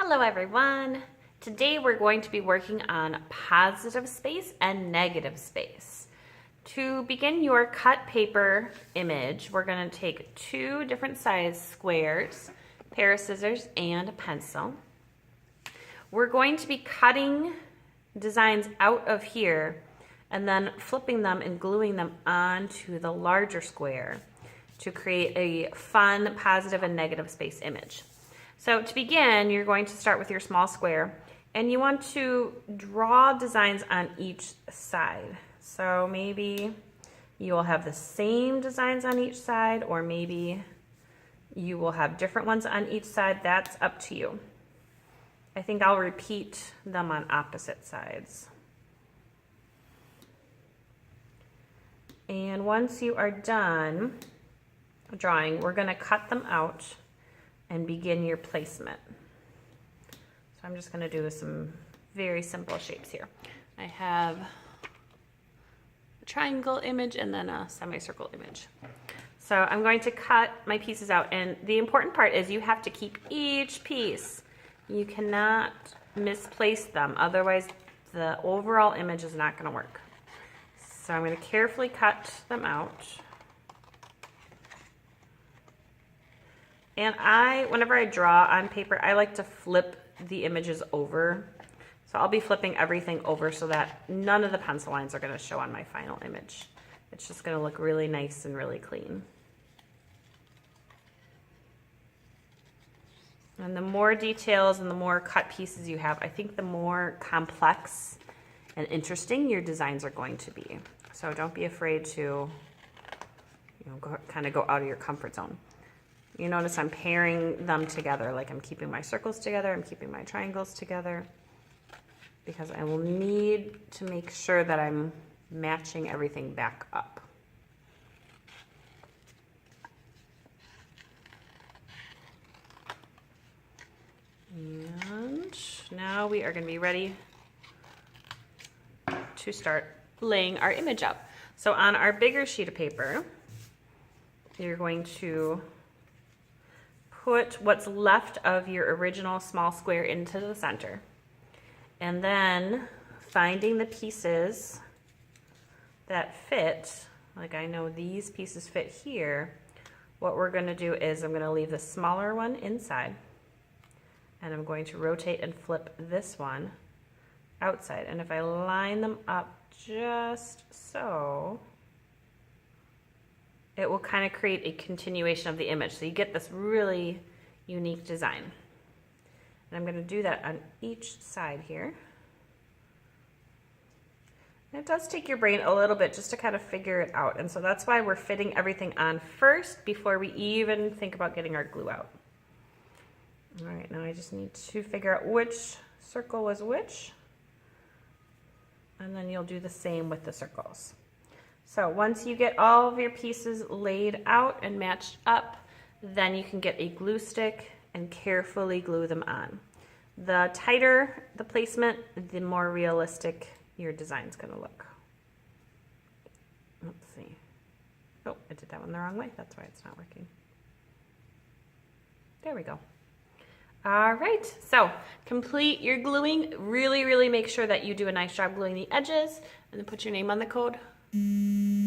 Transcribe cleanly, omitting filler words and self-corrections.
Hello everyone. Today we're going to be working on positive space and negative space. To begin your cut paper image, we're going to take two different size squares, a pair of scissors, and a pencil. We're going to be cutting designs out of here and then flipping them and gluing them onto the larger square to create a fun positive and negative space image. So to begin, you're going to start with your small square and you want to draw designs on each side. So maybe you will have the same designs on each side, or maybe you will have different ones on each side. That's up to you. I think I'll repeat them on opposite sides. And once you are done drawing, we're going to cut them out and begin your placement. So I'm just going to do some very simple shapes here. I have a triangle image and then a semicircle image. So I'm going to cut my pieces out, and the important part is you have to keep each piece. You cannot misplace them, otherwise the overall image is not going to work. So I'm going to carefully cut them out. And whenever I draw on paper, I like to flip the images over. So I'll be flipping everything over so that none of the pencil lines are going to show on my final image. It's just going to look really nice and really clean. And the more details and the more cut pieces you have, I think the more complex and interesting your designs are going to be. So don't be afraid to, kind of go out of your comfort zone. You notice I'm pairing them together, like I'm keeping my circles together, I'm keeping my triangles together, because I will need to make sure that I'm matching everything back up. And now we are going to be ready to start laying our image up. So on our bigger sheet of paper, you're going to put what's left of your original small square into the center, and then finding the pieces that fit, like I know these pieces fit here, what we're going to do is I'm going to leave the smaller one inside, and I'm going to rotate and flip this one outside. And if I line them up just so, it will kind of create a continuation of the image. So you get this really unique design. And I'm going to do that on each side here. And it does take your brain a little bit just to kind of figure it out. And so that's why we're fitting everything on first before we even think about getting our glue out. All right, now I just need to figure out which circle was which. And then you'll do the same with the circles. So once you get all of your pieces laid out and matched up, then you can get a glue stick and carefully glue them on. The tighter the placement, the more realistic your design's going to look. Let's see. Oh, I did that one the wrong way. That's why it's not working. There we go. All right, so complete your gluing. Really, really make sure that you do a nice job gluing the edges, and then put your name on the code.